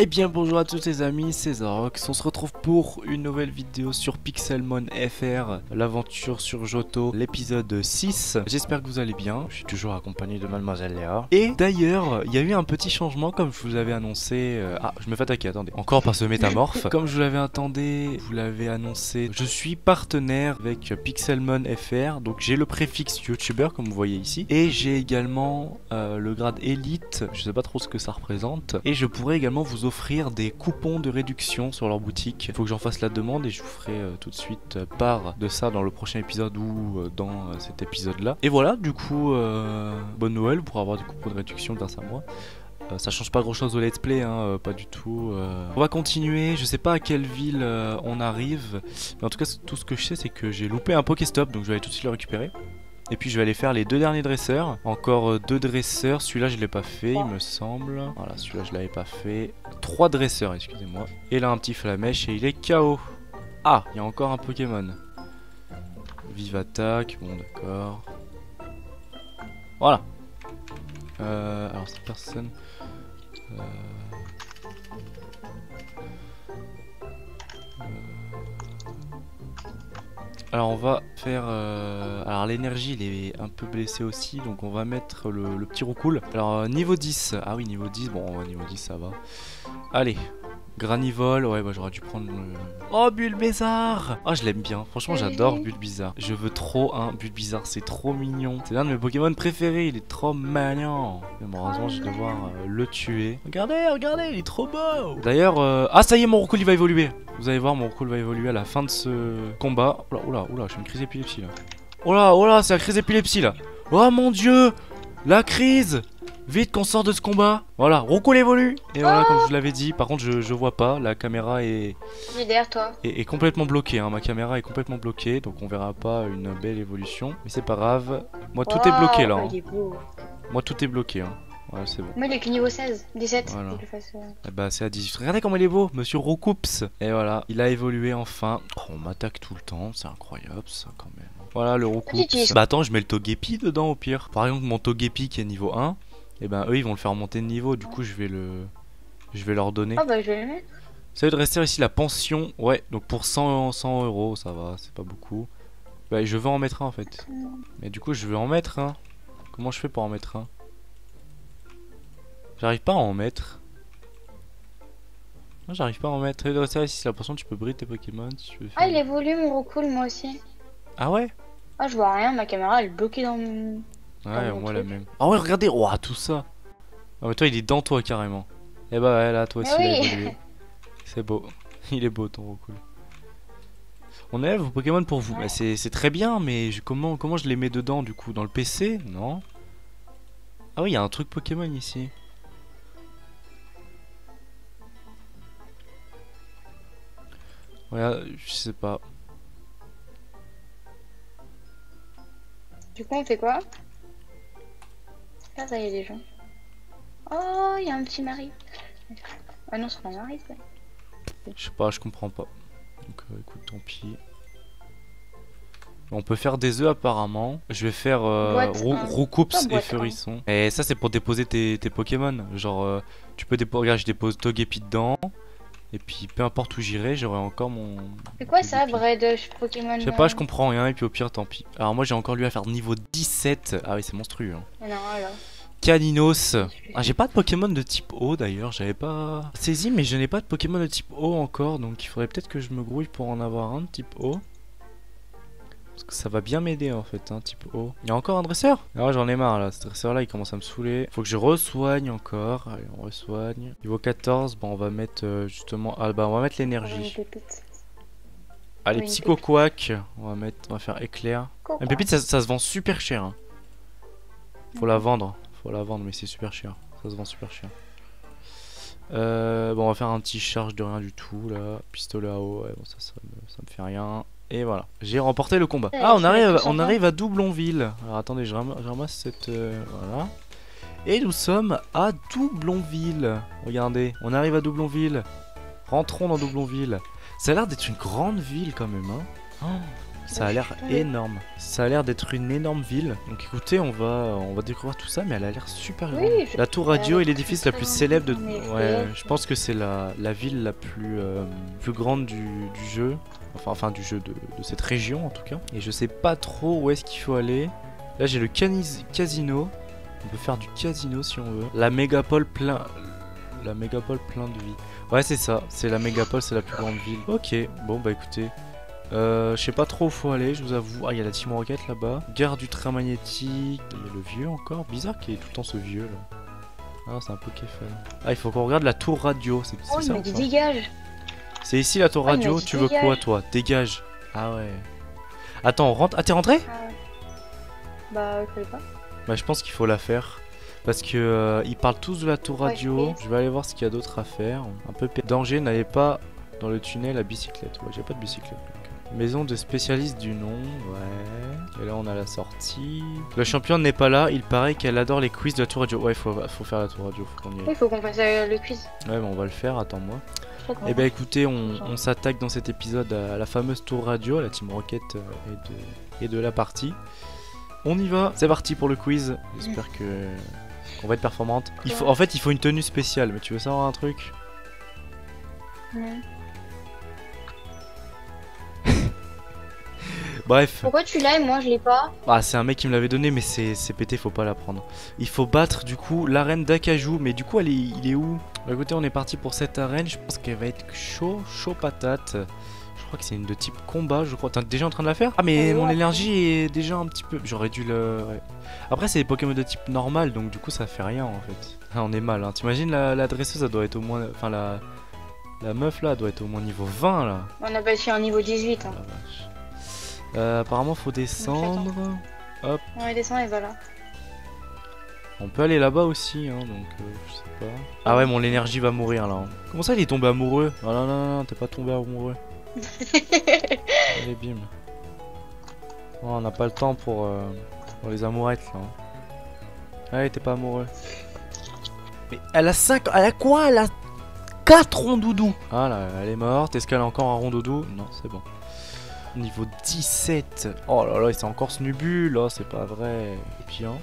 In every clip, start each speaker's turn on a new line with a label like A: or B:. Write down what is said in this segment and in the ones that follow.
A: Eh bien bonjour à tous les amis, c'est Zorox, on se retrouve pour une nouvelle vidéo sur Pixelmon FR, l'aventure sur Johto, l'épisode 6. J'espère que vous allez bien, je suis toujours accompagné de Mademoiselle Léa. Et d'ailleurs, il y a eu un petit changement comme je vous l'avais annoncé... Ah, je me fais attaquer, attendez. Encore par ce métamorphe. Comme je vous l'avais annoncé, je suis partenaire avec Pixelmon FR, donc j'ai le préfixe YouTuber comme vous voyez ici. Et j'ai également le grade Elite, je sais pas trop ce que ça représente. Et je pourrais également vous offrir des coupons de réduction sur leur boutique. Il faut que j'en fasse la demande et je vous ferai tout de suite part de ça dans le prochain épisode ou dans cet épisode là. Et voilà, du coup, bonne Noël pour avoir des coupons de réduction grâce à moi. Ça change pas grand chose au let's play, hein, pas du tout. On va continuer, je sais pas à quelle ville on arrive. Mais en tout cas, tout ce que je sais, c'est que j'ai loupé un Pokéstop, donc je vais aller tout de suite le récupérer. Et puis je vais aller faire les deux derniers dresseurs. Encore deux dresseurs. Celui-là je l'ai pas fait il me semble. Voilà, celui-là je l'avais pas fait. 3 dresseurs, excusez-moi. Et là un petit flamèche et il est KO. Ah, il y a encore un Pokémon. Vive attaque, bon d'accord. Voilà. Alors cette personne... Alors on va faire... Alors l'énergie il est un peu blessé aussi, donc on va mettre le petit roucoule. Alors niveau 10, ah oui niveau 10, bon niveau 10 ça va. Allez, Granivol, ouais bah j'aurais dû prendre le... Oh Bulbizarre. Oh je l'aime bien, franchement j'adore Bulbizarre. Je veux trop un Bulbizarre, c'est trop mignon. C'est l'un de mes Pokémon préférés, il est trop mignon. Mais malheureusement je vais devoir le tuer. Regardez, regardez, il est trop beau. D'ailleurs, ah ça y est mon roucoule il va évoluer. Vous allez voir, mon roucoule va évoluer à la fin de ce combat. Oula, oula, je fais une crise d'épilepsie là. Oula, oula, c'est la crise d'épilepsie là. Oh mon dieu, la crise. Vite qu'on sort de ce combat. Voilà, roucoule évolue. Et voilà, comme je vous l'avais dit, par contre je vois pas, la caméra est...
B: derrière toi.
A: Est complètement bloquée, hein. Ma caméra est complètement bloquée, donc on verra pas une belle évolution. Mais c'est pas grave, moi tout est bloqué là. Hein. Moi tout est bloqué, hein. Ouais, c'est bon.
B: Moi, il est que niveau 16, 17.
A: Voilà. Bah, c'est à 18. Regardez comme il est beau, monsieur Roucoups. Et voilà, il a évolué enfin. Oh, on m'attaque tout le temps, c'est incroyable ça quand même. Voilà le Roucoups. Bah, attends, je mets le Togepi dedans au pire. Par exemple, mon Togepi qui est niveau 1, et ben eux ils vont le faire monter de niveau. Du coup, je vais leur donner.
B: Ah, bah, je vais le mettre.
A: Ça de rester ici la pension. Ouais, donc pour 100 euros, ça va, c'est pas beaucoup. Bah, je veux en mettre un en fait. Mais du coup, je veux en mettre un. Comment je fais pour en mettre un? J'arrive pas à en mettre. Non, j'arrive pas à en mettre. Et de rester ici, c'est l'impression que tu peux briller tes Pokémon si tu veux faire...
B: Ah, il évolue mon roucoule, moi aussi.
A: Ah ouais?
B: Ah, je vois rien, ma caméra elle est bloquée dans mon...
A: Ouais, moi la même. Ah ouais, regardez, oh, tout ça. Ah mais toi, il est dans toi carrément. Et bah ouais, là, toi aussi, il a évolué. C'est beau. Il est beau ton roucoule. On élève vos Pokémon pour vous. Ouais. Bah, c'est très bien, mais comment je les mets dedans du coup? Dans le PC? Non. Ah oui, il y a un truc Pokémon ici. Ouais, je sais pas.
B: Du coup, on fait quoi? Là, ça y est, des gens. Oh, il y a un petit mari. Ah non, c'est pas un mari, ça.
A: Je sais pas, je comprends pas. Donc écoute, tant pis. On peut faire des œufs apparemment. Je vais faire Roucoups et Furisson. Et ça c'est pour déposer tes Pokémon. Genre tu peux déposer, regarde je dépose Togepi dedans. Et puis peu importe où j'irai, j'aurai encore mon...
B: C'est quoi ça, Bread Pokémon?
A: Je sais pas, je comprends rien et puis au pire tant pis. Alors moi j'ai encore lui à faire niveau 17. Ah oui c'est monstrueux hein.
B: Non, alors.
A: Caninos. Ah j'ai pas de Pokémon de type eau d'ailleurs, j'avais pas saisi mais je n'ai pas de Pokémon de type eau encore. Donc il faudrait peut-être que je me grouille pour en avoir un de type eau. Parce que ça va bien m'aider en fait, hein, type eau. Il y a encore un dresseur? Ah j'en ai marre là, ce dresseur là il commence à me saouler. Faut que je resoigne encore. Allez on resoigne. Niveau 14, bon on va mettre justement... Ah bah on va mettre l'énergie. Allez Psycho Quack, on va faire éclair. La pépite ça se vend super cher. Hein. Faut la vendre mais c'est super cher. Ça se vend super cher. Bon on va faire un petit charge de rien du tout là. Pistolet à eau, ouais, bon, ça me fait rien. Et voilà, j'ai remporté le combat. Ah, on arrive à Doublonville. Alors attendez, je ramasse cette... voilà. Et nous sommes à Doublonville. Regardez, on arrive à Doublonville. Rentrons dans Doublonville. Ça a l'air d'être une grande ville quand même. Hein. Oh, Ça a l'air énorme. Ça a l'air d'être une énorme ville. Donc écoutez, on va découvrir tout ça, mais elle a l'air super grande.
B: Oui,
A: La tour radio est l'édifice la plus célèbre de...
B: en effet.
A: Ouais, je pense que c'est la ville la plus grande du jeu. Enfin du jeu de cette région en tout cas. Et je sais pas trop où est-ce qu'il faut aller. Là j'ai le casino. On peut faire du casino si on veut. La mégapole plein de vie. Ouais c'est ça, c'est la mégapole, c'est la plus grande ville. Ok, bon bah écoutez. Je sais pas trop où faut aller, je vous avoue. Ah, il y a la Team Rocket là-bas. Gare du train magnétique. Il y a le vieux encore. Bizarre qu'il y ait tout le temps ce vieux là. Ah, c'est un Poképhone. Ah, il faut qu'on regarde la tour radio. C'est
B: Oh, il
A: ça
B: m'a
A: ou
B: dit
A: pas?
B: dégage.
A: C'est ici la tour
B: Ouais, il m'a
A: radio.
B: dit
A: Tu veux quoi
B: dégage.
A: toi? Dégage. Ah ouais. Attends, on rentre. Ah, t'es rentré?
B: Ah ouais. Bah, je sais pas.
A: Bah, je pense qu'il faut la faire. Parce que ils parlent tous de la tour
B: Ouais,
A: radio.
B: je
A: Je vais aller voir ce qu'il y a d'autre à faire. Un peu danger, n'allez pas dans le tunnel à bicyclette. Ouais, j'ai pas de bicyclette. Donc. Maison de spécialiste du nom, ouais. Et là on a la sortie. Le champion n'est pas là, il paraît qu'elle adore les quiz de la tour radio. Ouais, faut faire la tour radio, faut qu'on y aille.
B: Il faut qu'on fasse le quiz.
A: Ouais, mais on va le faire, attends-moi.
B: Je crois
A: Et
B: qu'on
A: bah écoutez, on s'attaque dans cet épisode à la fameuse tour radio, à la Team Rocket et de la partie. On y va, c'est parti pour le quiz. J'espère qu'on va être performante. En fait, il faut une tenue spéciale, mais tu veux savoir un truc?
B: Ouais.
A: Bref.
B: Pourquoi tu l'as et moi je l'ai pas?
A: Ah, c'est un mec qui me l'avait donné, mais c'est pété, faut pas la prendre. Il faut battre du coup l'arène d'Acajou, mais du coup il est où? Bah écoutez, on est parti pour cette arène, je pense qu'elle va être chaud patate. Je crois que c'est une de type combat, je crois. T'es déjà en train de la faire? Ah mais mon énergie est déjà un petit peu... J'aurais dû le... Ouais. Après c'est des Pokémon de type normal, donc du coup ça fait rien en fait. Ah, on est mal, hein. T'imagines la dresseuse, elle doit être au moins... Enfin la meuf là, elle doit être au moins niveau 20 là.
B: On a passé un niveau 18. Hein.
A: Ah, vache. Apparemment faut descendre. Hop.
B: On descend et voilà.
A: On peut aller là-bas aussi, hein, donc je sais pas. Ah ouais, mon énergie va mourir là. Hein. Comment ça il est tombé amoureux? Oh non, non, non, t'es pas tombé amoureux. Allez, bim. Oh, on n'a pas le temps pour les amourettes là. Hein. Allez, t'es pas amoureux. Mais elle a 5... Elle a quoi? Elle a 4 rondoudous. Ah là, elle est morte. Est-ce qu'elle a encore un rondoudou? Non, c'est bon. Niveau 17. Oh là là, c'est encore Snubule. Oh, c'est pas vrai. Et puis hein.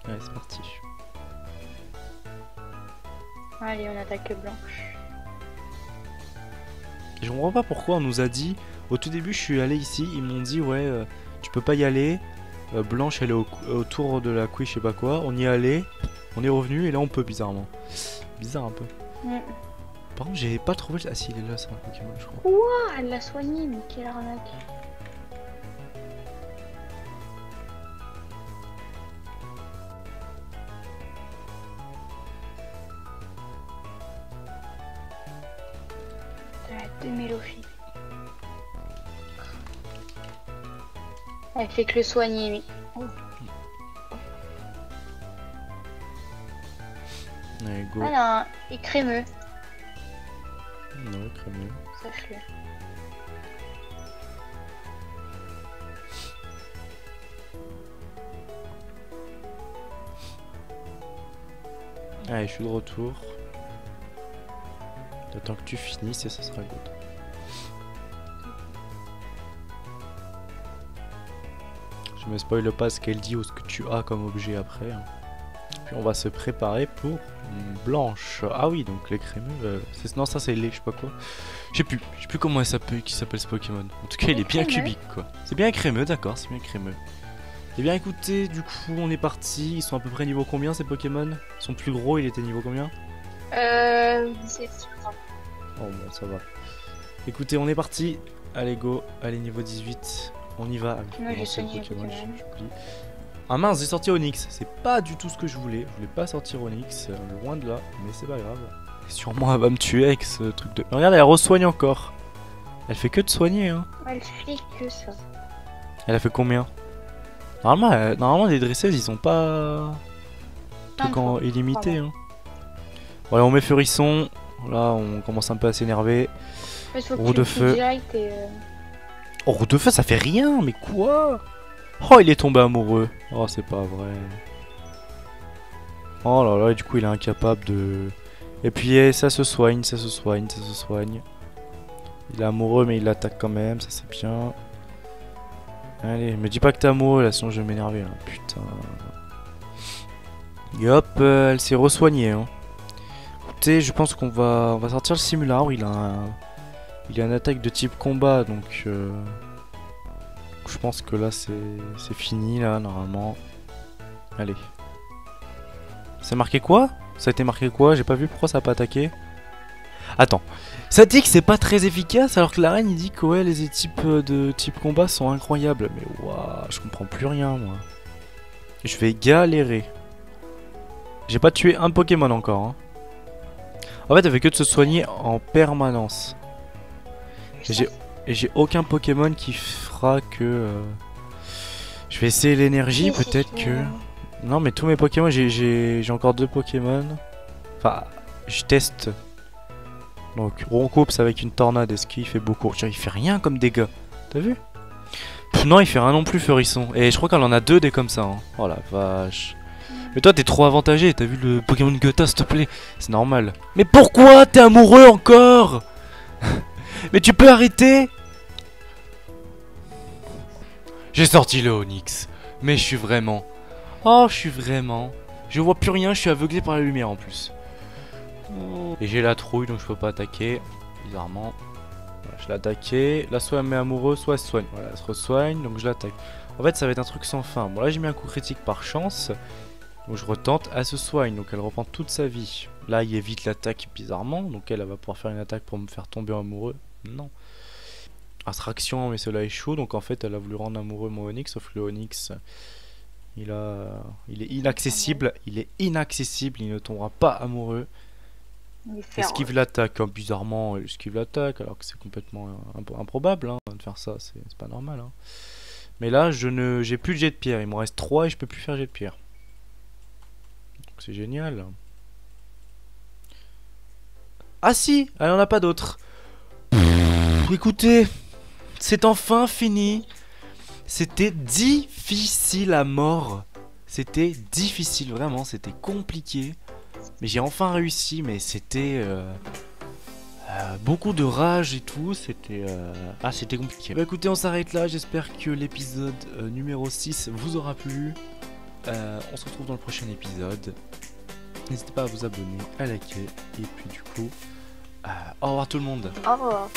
A: Allez, c'est parti.
B: Allez, on attaque Blanche.
A: Je comprends pas pourquoi on nous a dit. Au tout début, je suis allé ici. Ils m'ont dit, ouais, tu peux pas y aller. Blanche, elle est autour de la couille, je sais pas quoi. On y est allé. On est revenu et là, on peut bizarrement. Bizarre un peu. Par contre, j'ai pas trouvé. Ah, si, il est là, c'est un Pokémon, je crois.
B: Ouah, elle l'a soigné, mais quelle arnaque. De Mélophie. Elle fait que le soigner, mais. Oh.
A: Allez, go.
B: Elle a un écrémeux.
A: Non, crémeux.
B: Sache-le.
A: Allez, je suis de retour. J'attends que tu finisses et ça sera good. Je me spoil pas ce qu'elle dit ou ce que tu as comme objet après. Hein. Puis on va se préparer pour une blanche. Ah oui, donc les crémeux. Non, ça c'est les, je sais pas quoi. Je sais plus comment elle s'appelle, qui s'appelle ce Pokémon. En tout cas, il est bien cubique quoi. C'est bien crémeux, d'accord, c'est bien crémeux. Et bien écoutez, du coup, on est parti. Ils sont à peu près niveau combien ces Pokémon? Ils sont plus gros, il était niveau combien?
B: 17.
A: Oh bon, ça va. Écoutez, on est parti. Allez, go. Allez, niveau 18. On y va.
B: Moi, j'ai
A: Lancer le
B: soigné
A: Pokémon,
B: Pokémon.
A: j'oublie. Ah mince, j'ai sorti Onyx. C'est pas du tout ce que je voulais. Je voulais pas sortir Onyx. Loin de là. Mais c'est pas grave. Sûrement, elle va me tuer avec ce truc de... Regarde, elle resoigne encore. Elle fait que de soigner, hein.
B: Elle fait que ça.
A: Elle a fait combien? Normalement, les dresseuses, ils ont pas... truc en illimité, hein. Voilà, on met Furisson. Là, on commence un peu à s'énerver. Roue de feu. Oh, roue de feu, ça fait rien, mais quoi? Oh, il est tombé amoureux. Oh, c'est pas vrai. Oh là là, et du coup, il est incapable de... Et puis, ça se soigne, ça se soigne, ça se soigne. Il est amoureux, mais il l'attaque quand même, ça c'est bien. Allez, me dis pas que t'es amoureux là, sinon je vais m'énerver là. Putain. Et hop, elle s'est resoignée. Hein. Écoutez, je pense qu'on va sortir le simulator. Il a une attaque de type combat, donc je pense que là c'est fini là normalement. Allez. C'est marqué quoi? Ça a été marqué quoi? J'ai pas vu pourquoi ça a pas attaqué. Attends. Ça dit que c'est pas très efficace alors que la reine il dit que ouais les types de type combat sont incroyables. Mais waouh, je comprends plus rien moi. Je vais galérer. J'ai pas tué un Pokémon encore. Hein. En fait elle fait que de se soigner en permanence. Et j'ai aucun Pokémon qui fera que... Je vais essayer l'énergie peut-être que... Non mais tous mes Pokémon, j'ai encore 2 Pokémon. Enfin, je teste. Donc Roncops avec une tornade, est-ce qu'il fait beaucoup? Tiens, il fait rien comme dégâts. T'as vu? Pff, non, il fait rien non plus Furisson. Et je crois qu'elle en a 2 des comme ça. Hein. Oh la vache. Mais toi t'es trop avantagé, t'as vu le Pokémon Gotha s'il te plaît? C'est normal. Mais pourquoi t'es amoureux encore? Mais tu peux arrêter? J'ai sorti le Onix. Mais je suis vraiment... Oh, je suis vraiment... Je vois plus rien, je suis aveuglé par la lumière en plus. Et j'ai la trouille donc je peux pas attaquer. Bizarrement. Voilà, je l'ai attaqué. Là soit elle met amoureux, soit elle se soigne. Voilà, elle se resoigne donc je l'attaque. En fait ça va être un truc sans fin. Bon là j'ai mis un coup critique par chance. Donc je retente, elle se soigne. Donc elle reprend toute sa vie. Là il évite l'attaque bizarrement. Donc elle va pouvoir faire une attaque pour me faire tomber amoureux. Non. Attraction mais cela est chaud. Donc en fait elle a voulu rendre amoureux mon Onix. Sauf que le Onix... Il est inaccessible. Il est inaccessible. Il ne tombera pas amoureux. Esquive l'attaque, hein, bizarrement elle esquive l'attaque alors que c'est complètement improbable hein, de faire ça, c'est pas normal hein. Mais là j'ai plus de jet de pierre, il me reste 3 et je peux plus faire jet de pierre. C'est génial. Ah si, elle en a pas d'autres. Écoutez, c'est enfin fini. C'était difficile à mort. C'était difficile, vraiment, c'était compliqué. Mais j'ai enfin réussi, mais c'était beaucoup de rage et tout, c'était c'était compliqué. Bah écoutez, on s'arrête là, j'espère que l'épisode numéro 6 vous aura plu. On se retrouve dans le prochain épisode. N'hésitez pas à vous abonner, à liker, et puis du coup, au revoir tout le monde.
B: Au revoir.